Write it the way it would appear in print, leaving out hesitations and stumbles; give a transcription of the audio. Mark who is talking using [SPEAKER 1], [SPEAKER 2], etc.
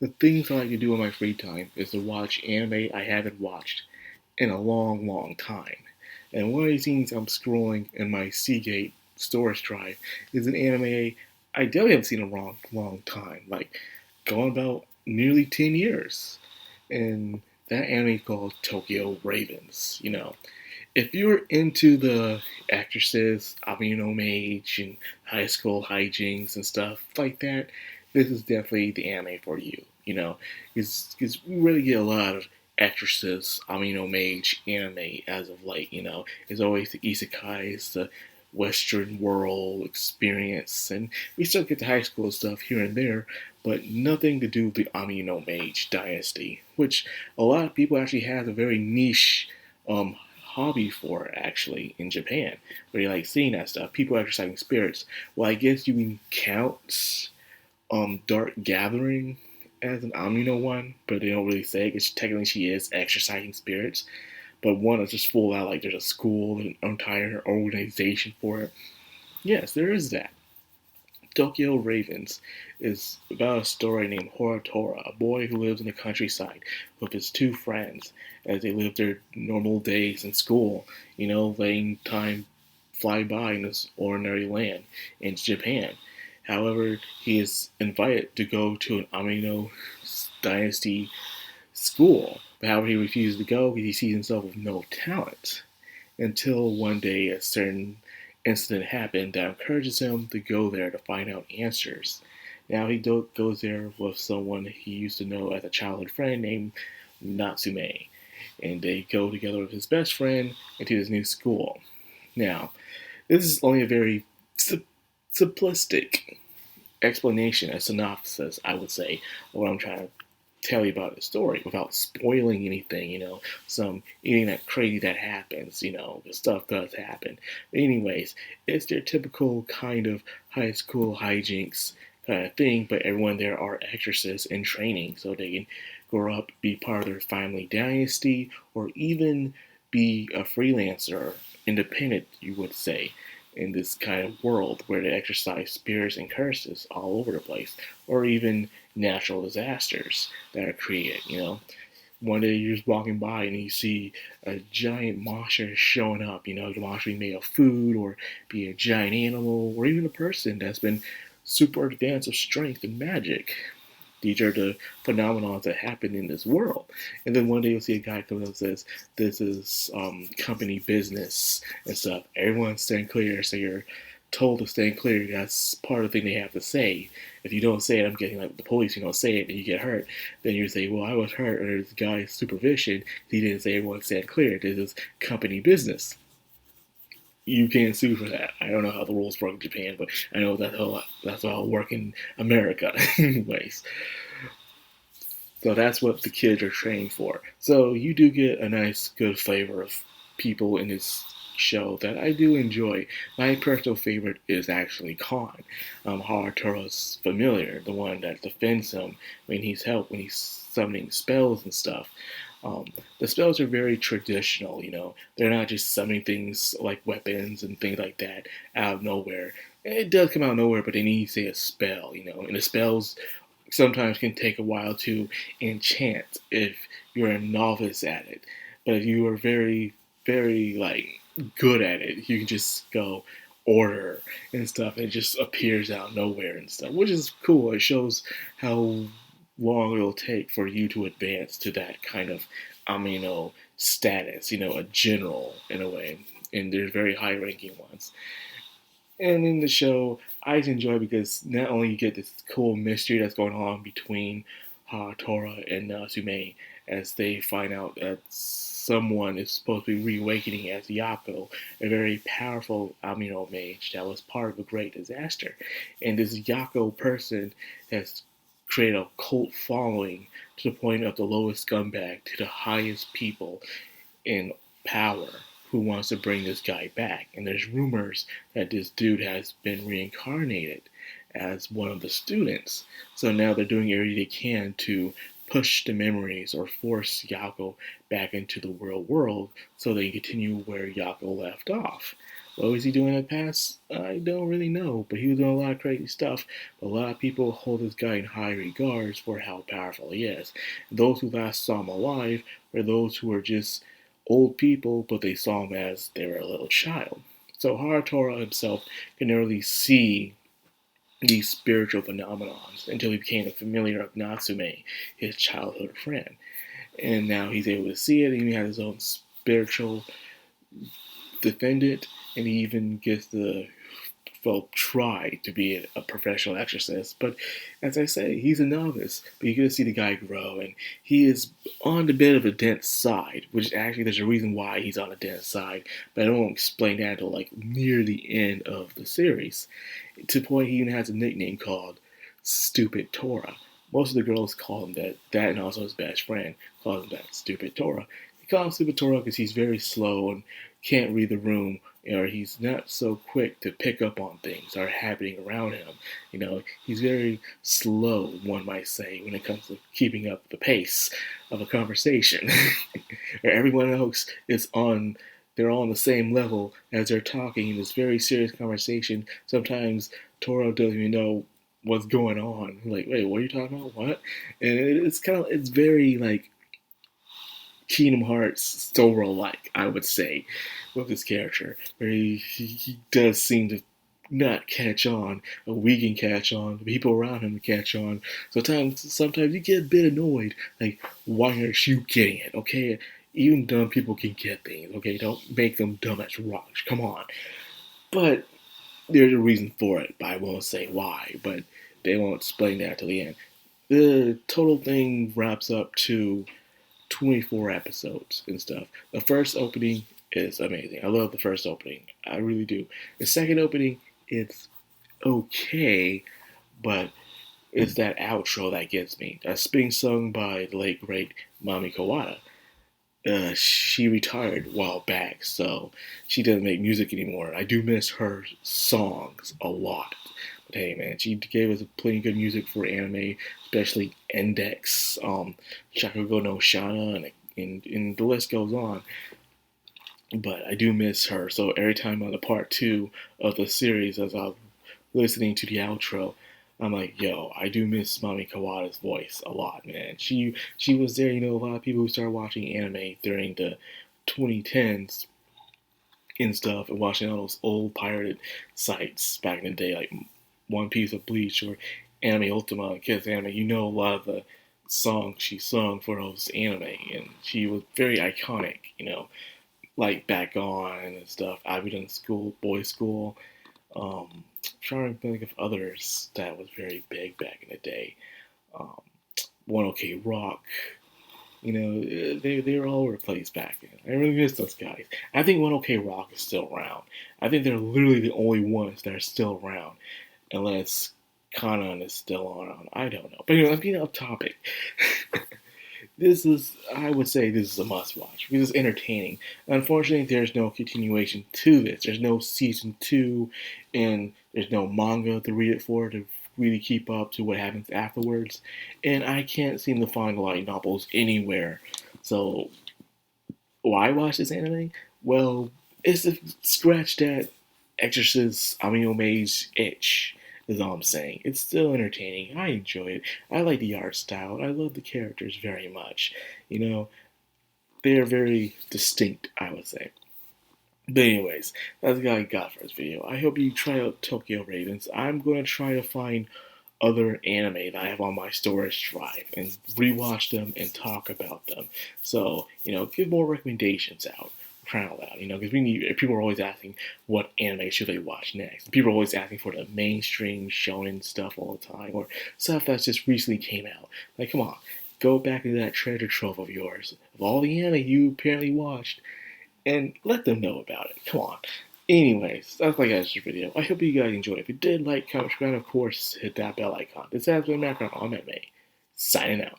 [SPEAKER 1] The things I like to do in my free time is to watch anime I haven't watched in a long, long time. And one of these things I'm scrolling in my Seagate storage drive is an anime I definitely haven't seen in a long, long time. Like, going about nearly 10 years. And that anime is called Tokyo Ravens. If you're into the actresses, Mage, and high school hijinks and stuff like that, this is definitely the anime for you. Because we really get a lot of actresses, Mage anime as of late. It's always the isekais, the Western world experience, and we still get the high school stuff here and there, but nothing to do with the Mage dynasty, which a lot of people actually have a very niche um, hobby for actually in Japan, where you like seeing that stuff. People exercising spirits. Well, I guess you can count Dark Gathering as an Amino one, but they don't really say it because technically she is exercising spirits. But one is just full out like there's a school, an entire organization for it. Yes, there is that. Tokyo Ravens is about a story named Horatora, a boy who lives in the countryside with his two friends as they live their normal days in school, letting time fly by in this ordinary land in Japan. However, he is invited to go to an Amino dynasty school. But however, he refuses to go because he sees himself with no talent. Until one day a certain incident happened that encourages him to go there to find out answers. Now he goes there with someone he used to know as a childhood friend named Natsume, and they go together with his best friend into this new school. Now, this is only a very simplistic explanation, a synopsis, I would say, of what I'm trying to tell you about the story without spoiling anything, anything that crazy that happens, the stuff does happen. But anyways, it's their typical kind of high school hijinks kind of thing, but everyone there are actresses in training so they can grow up, be part of their family dynasty, or even be a freelancer, independent, you would say, in this kind of world where they exercise spirits and curses all over the place, or even natural disasters that are created. One day you're just walking by and you see a giant monster showing up. The monster be made of food, or be a giant animal, or even a person that's been super advanced of strength and magic. These are the phenomena that happen in this world. And then one day you'll see a guy come up and says, "This is company business and stuff. Everyone's staying clear." So you're told to stay clear. That's part of the thing they have to say. If you don't say it, I'm getting like the police, you don't say it and you get hurt, then you say, "Well, I was hurt under this guy's supervision. He didn't say everyone stand clear. This is company business." You can't sue for that. I don't know how the rules work in Japan, but I know that's how it work in America, anyways. So that's what the kids are trained for. So you do get a nice, good flavor of people in this show that I do enjoy. My personal favorite is actually Khan, Haruto's familiar, the one that defends him when he's summoning spells and stuff. Um, the spells are very traditional, They're not just summoning things like weapons and things like that out of nowhere. It does come out of nowhere, but they need to say a spell, And the spells sometimes can take a while to enchant if you're a novice at it. But if you are very, very like good at it, you can just go order and stuff. And it just appears out of nowhere and stuff, which is cool. It shows how long it'll take for you to advance to that kind of status, a general in a way. And there's very high ranking ones. And in the show, I enjoy because not only you get this cool mystery that's going on between Tora and Natsume as they find out that someone is supposed to be reawakening as Yako, a very powerful Amino mage that was part of a great disaster. And this Yako person has created a cult following to the point of the lowest scumbag to the highest people in power who wants to bring this guy back. And there's rumors that this dude has been reincarnated as one of the students. So now they're doing everything they can to push the memories or force Yako back into the real world so they continue where Yako left off. What was he doing in the past? I don't really know, but he was doing a lot of crazy stuff. But a lot of people hold this guy in high regards for how powerful he is. Those who last saw him alive were those who were just old people, but they saw him as they were a little child. So Haratora himself can really see these spiritual phenomenons until he became the familiar of Natsume, his childhood friend. And now he's able to see it, and he has his own spiritual defendant, and he even gets the try to be a professional exorcist. But as I say, he's a novice, but you get to see the guy grow, and he is on the bit of a dense side, which actually there's a reason why he's on a dense side, but I won't explain that until like near the end of the series. To the point he even has a nickname called Stupid Tora. Most of the girls call him that and also his best friend calls him that, Stupid Tora. They call him Stupid Tora because he's very slow and can't read the room, or he's not so quick to pick up on things that are happening around him. He's very slow, one might say, when it comes to keeping up the pace of a conversation. Where everyone else they're all on the same level as they're talking in this very serious conversation. Sometimes Toro doesn't even know what's going on. Like, wait, what are you talking about? What? And it's very like Kingdom Hearts Sora-like, I would say, with this character, where he does seem to not catch on, but we can catch on, the people around him catch on. Sometimes you get a bit annoyed, like, why aren't you getting it, okay? Even dumb people can get things, okay? Don't make them dumb as rocks, come on. But there's a reason for it, but I won't say why, but they won't explain that till the end. The total thing wraps up to 24 episodes and stuff. The first opening is amazing. I love the first opening. I really do. The second opening, it's okay, but it's that outro that gets me. That's being sung by the late great Mami Kawada. She retired a while back, so she doesn't make music anymore. I do miss her songs a lot. But hey, man, she gave us plenty good music for anime, especially Index, Shakugo no Shana, and the list goes on. But I do miss her, so every time on the part 2 of the series, as I'm listening to the outro, I'm like, yo, I do miss Mami Kawada's voice a lot, man. She was there, a lot of people who started watching anime during the 2010s and stuff, and watching all those old pirated sites back in the day, like One Piece of Bleach or Anime Ultima and Kids Anime. A lot of the songs she sung for those anime, and she was very iconic, like Back On and stuff. I've been in school, boys' school. Trying to think of others that was very big back in the day. Um, One OK Rock. They were all over the place back then. I really miss those guys. I think One OK Rock is still around. I think they're literally the only ones that are still around, unless Kanan is still around. I don't know. But I'm getting off topic. I would say this is a must watch because it's entertaining. Unfortunately, there's no continuation to this. There's no season 2, and there's no manga to read it for to really keep up to what happens afterwards. And I can't seem to find light novels anywhere. So, why watch this anime? Well, it's to scratch that Exorcist Amiome's itch, is all I'm saying. It's still entertaining. I enjoy it. I like the art style. I love the characters very much. They are very distinct, I would say. But anyways, that's what I got for this video. I hope you try out Tokyo Ravens. I'm going to try to find other anime that I have on my storage drive and rewatch them and talk about them. So, give more recommendations out. Try all out, because people are always asking what anime should they watch next. People are always asking for the mainstream shonen stuff all the time, or stuff that's just recently came out. Like, come on, go back into that treasure trove of yours, of all the anime you apparently watched, and let them know about it. Come on. Anyways, that's my guys' video. I hope you guys enjoyed. If you did, like, comment, subscribe, and of course, hit that bell icon. This has been Madcrownxox. I'm May. Signing out.